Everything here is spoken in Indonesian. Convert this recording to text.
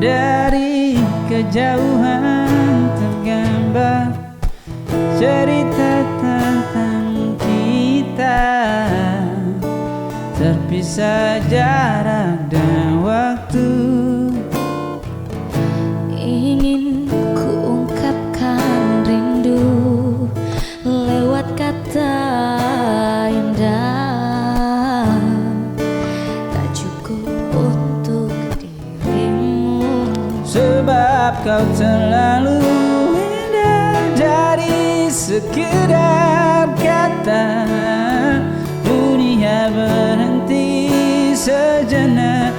Dari kejauhan tergambar cerita tentang kita, terpisah jarak dan waktu. Ingin ku ungkapkan rindu lewat kata indah, tak cukup untuk dirimu, sebab kau terlalu indah. Dari sekedar kata, dunia berhenti sejenak.